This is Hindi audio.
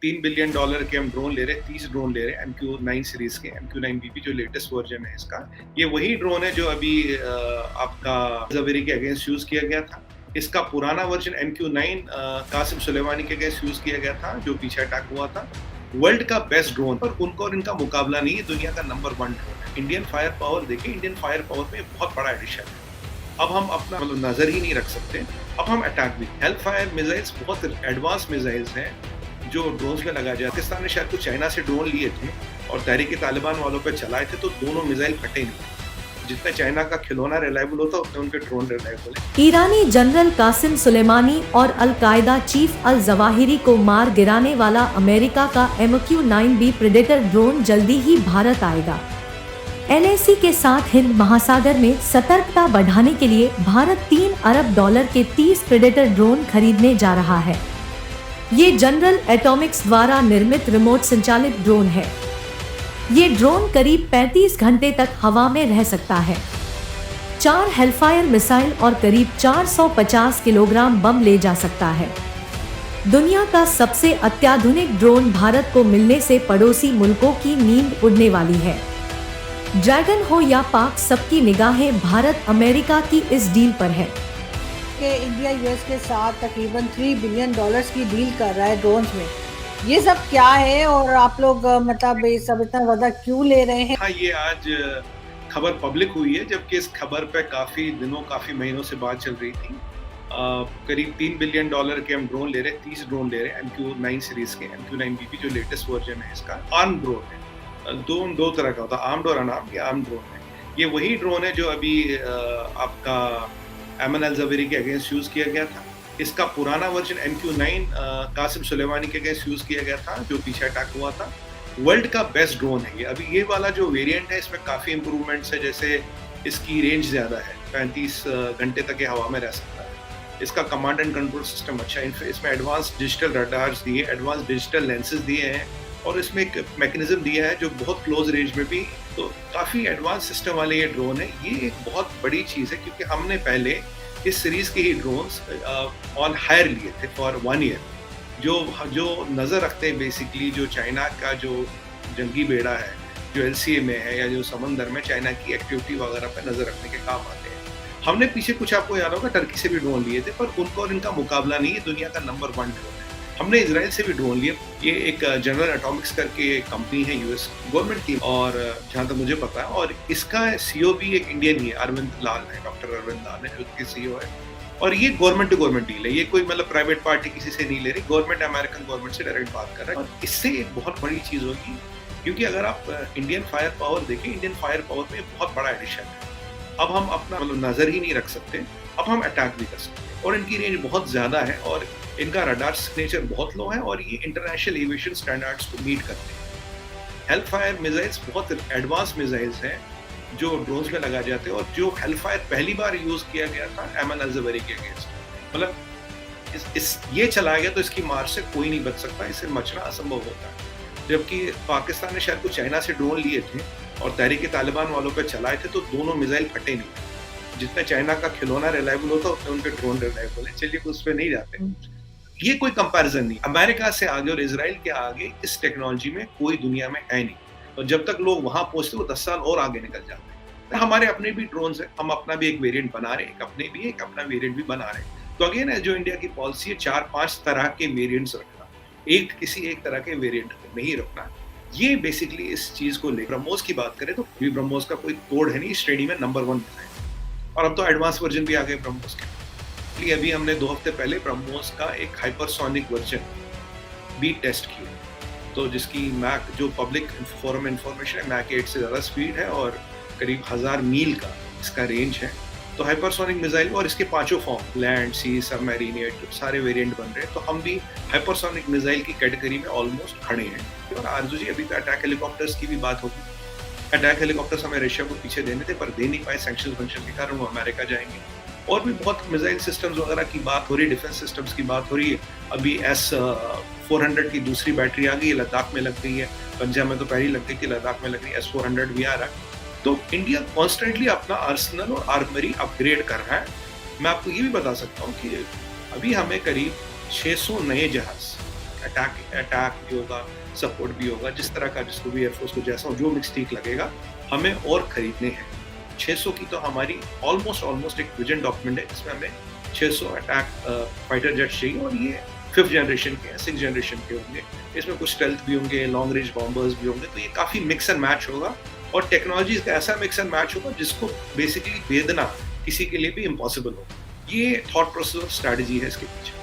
$3 बिलियन के हम ड्रोन ले रहे हैं, 30 ड्रोन ले रहे हैं MQ-9 सीरीज के। MQ-9BB जो लेटेस्ट वर्जन है इसका, ये वही ड्रोन है जो अभी आपका ज़वेरी के अगेंस्ट यूज किया गया था। इसका पुराना वर्जन MQ-9 कासिम सुलेमानी के अगेंस्ट यूज किया गया था, जो पीछे अटैक हुआ था। वर्ल्ड का बेस्ट ड्रोन, पर उनको और इनका मुकाबला नहीं है, दुनिया का नंबर 1 ड्रोन है। इंडियन फायर पावर देखें, इंडियन फायर पावर में बहुत बड़ा एडिशन है। अब हम अपना नजर ही नहीं रख सकते, अब हम अटैक भी। हेलफायर मिसाइल्स बहुत एडवांस मिसाइल्स हैं जो ड्रोन्स में लगाए जाते हैं। पाकिस्तान ने शायद कुछ चाइना से ड्रोन लिए थे और तहरीक तालिबान वालों पे चलाए थे, तो दोनों मिसाइल फटे नहीं। जितना चाइना का खिलौना रिलायबल होता है उतने उनके ड्रोन रिलायबल है। ईरानी जनरल कासिम सुलेमानी और अल-कायदा चीफ अल-जवाहिरी को मार गिराने वाला अमेरिका का MQ-9B प्रेडेटर ड्रोन जल्दी ही भारत आएगा। LAC के साथ हिंद महासागर में सतर्कता बढ़ाने के लिए भारत $3 अरब के 30 प्रेडेटर ड्रोन खरीदने जा रहा है। ये जनरल एटॉमिक्स द्वारा निर्मित रिमोट संचालित ड्रोन है। ये ड्रोन करीब 35 घंटे तक हवा में रह सकता है। 4 हेलफायर मिसाइल और करीब 450 किलोग्राम बम ले जा सकता है। दुनिया का सबसे अत्याधुनिक ड्रोन भारत को मिलने से पड़ोसी मुल्कों की नींद उड़ने वाली है। ड्रैगन हो या पाक, सबकी निगाहें भारत अमेरिका की इस डील पर है कि इंडिया US के साथ तकरीबन $3 बिलियन की डील कर रहा है ड्रोन्स में। ये सब क्या है और आप लोग मतलब ये सब इतना ज्यादा क्यों ले रहे हैं? हाँ, ये आज खबर पब्लिक हुई है, जबकि इस खबर पे काफी दिनों काफी महीनों से बात चल रही थी। करीब $3 बिलियन के हम ड्रोन ले रहे हैं, 30 ड्रोन ले रहे हैं MQ-9 सीरीज के। MQ-9BB जो लेटेस्ट वर्जन है इसका, आर्म ड्रोन है। दो तरह का होता है, आर्म्ड और अनआर्म्ड। ये आर्म ड्रोन है। ये वही ड्रोन है जो अभी आपका अमन अल-ज़वेरी के अगेंस्ट यूज किया गया था। इसका पुराना वर्जन MQ-9 कासिम सुलेमानी के अगेंस्ट यूज किया गया था, जो पीछे अटैक हुआ था। वर्ल्ड का बेस्ट ड्रोन है ये। अभी ये वाला जो वेरिएंट है इसमें काफी इंप्रूवमेंट्स है, जैसे इसकी रेंज ज्यादा है, 35 घंटे तक ये हवा में रह सकता है। इसका कमांड एंड कंट्रोल सिस्टम अच्छा है। इसमें एडवांस डिजिटल रडार्स दिए, एडवांस डिजिटल लेंसेज दिए हैं, और इसमें एक मैकेनिज्म दिया है जो बहुत क्लोज रेंज में भी, तो काफी एडवांस सिस्टम वाले ये ड्रोन है। ये एक बहुत बड़ी चीज है, क्योंकि हमने पहले इस सीरीज के ही ड्रोन्स ऑन हायर लिए थे फॉर 1 ईयर, जो नजर रखते हैं बेसिकली जो चाइना का जो जंगी बेड़ा है, जो LCA में है या जो समंदर में चाइना की एक्टिविटी वगैरह पे नजर रखने के काम आते हैं। हमने पीछे कुछ, आपको याद होगा, टर्की से भी ड्रोन लिए थे, पर उनको और इनका मुकाबला नहीं है, दुनिया का नंबर 1 ड्रोन है। हमने इजराइल से भी ड्रोन लिए। ये एक जनरल एटॉमिक्स करके कंपनी है US गवर्नमेंट की, और जहाँ तक मुझे पता है, और इसका CEO भी एक इंडियन ही है, अरविंद लाल है, डॉक्टर अरविंद लाल है जो इसके CEO है। और ये गवर्नमेंट टू गवर्नमेंट डील है, ये कोई मतलब प्राइवेट पार्टी किसी से नहीं ले रही, गवर्नमेंट अमेरिकन गवर्नमेंट से डायरेक्ट बात कर रहा है। और इससे एक बहुत बड़ी चीज होगी, क्योंकि अगर आप इंडियन फायर पावर देखें, इंडियन फायर पावर में बहुत बड़ा एडिशन है। अब हम अपना नजर ही नहीं रख सकते, अब हम अटैक भी कर सकते हैं, और इनकी रेंज बहुत ज्यादा है, और इनका रडार सिग्नेचर बहुत लो है, और ये इंटरनेशनल एविएशन स्टैंडर्ड्स को मीट करते हैं। हेलफायर मिसाइल्स बहुत एडवांस मिसाइल्स हैं जो ड्रोन्स में लगाए जाते हैं, और जो हेलफायर पहली बार यूज किया गया था अमन अल-ज़वेरी के अगेंस्ट, मतलब ये चला गया तो इसकी मार से कोई नहीं बच सकता, इससे बचना असंभव होता है। जबकि पाकिस्तान ने शायद कुछ चाइना से ड्रोन लिए थे और तहरीक तालिबान वालों पे चलाए थे, तो दोनों मिसाइल फटे नहीं। जितना चाइना का खिलौना रिलायबल होता है उतने उनके ड्रोन रिलायबल है। चलिए उस पर नहीं जाते, ये कोई कंपैरिजन नहीं। अमेरिका से आगे और इजराइल के आगे इस टेक्नोलॉजी में कोई दुनिया में है नहीं, और जब तक लोग वहां पहुंचते वो 10 साल और आगे निकल जाते हैं। हमारे अपने भी ड्रोन्स हैं, हम अपना भी एक वेरिएंट बना रहे हैं, एक अपना वेरिएंट भी बना रहे हैं। तो अगेन है, जो इंडिया की पॉलिसी है, 4-5 तरह के वेरिएंट्स रखना, किसी एक तरह के वेरिएंट नहीं रखना। ये बेसिकली इस चीज को लेकर ब्रह्मोस की बात करें तो ब्रह्मोस का कोई तोड़ है नहीं, इस श्रेणी में नंबर 1 है। और अब तो एडवांस वर्जन भी आ गए ब्रह्मोस के। अभी हमने 2 हफ्ते पहले ब्रह्मोस का एक हाइपरसोनिक वर्जन भी टेस्ट किया, तो जिसकी मैक, जो पब्लिक फोरम इंफॉर्मेशन है, मैक 8 से ज़्यादा स्पीड है और करीब 1000 मील का इसका रेंज है। तो हाइपरसोनिक मिसाइल, और इसके 5 फॉर्म, लैंड, सी, सबमरीन, सारे वेरिएंट बन रहे हैं। तो हम भी हाइपरसोनिक मिसाइल की कैटेगरी में ऑलमोस्ट खड़े हैं। और आरजू जी, अभी तो अटैक हेलीकॉप्टर्स की भी बात होगी। अटैक हेलीकॉप्टर्स हमें रशिया को पीछे देने थे, पर दे नहीं पाए सैंक्शंस वंक्शन के कारण, वो अमेरिका जाएंगे। और भी बहुत मिसाइल सिस्टम्स वगैरह की बात हो रही है, डिफेंस सिस्टम्स की बात हो रही है। अभी S-400 की दूसरी बैटरी आ गई है, लद्दाख में लग गई है। पंजाब में तो पहले लग गई थी, लद्दाख में लग गई, S-400 भी आ रहा है। तो इंडिया कॉन्स्टेंटली अपना आर्सनल और आर्मरी अपग्रेड कर रहा है। मैं आपको ये भी बता सकता हूँ कि अभी हमें करीब 600 नए जहाज अटैक भी होगा, सपोर्ट भी होगा, जिस तरह का जिसको भी एयरफोर्स को जैसा जो मिक्स ठीक लगेगा हमें और खरीदने हैं। 600 की तो हमारी ऑलमोस्ट एक विजन डॉक्यूमेंट है जिसमें हमें 600 अटैक फाइटर जेट चाहिए और ये 5th जनरेशन के 6th जनरेशन के होंगे। इसमें कुछ स्टेल्थ भी होंगे, लॉन्ग रेंज बॉम्बर्स भी होंगे, तो ये काफ़ी मिक्स एंड मैच होगा और टेक्नोलॉजी का ऐसा मिक्स एंड मैच होगा जिसको बेसिकली भेदना किसी के लिए भी इम्पॉसिबल होगा। ये थॉट प्रोसेस और स्ट्रैटेजी है इसके पीछे।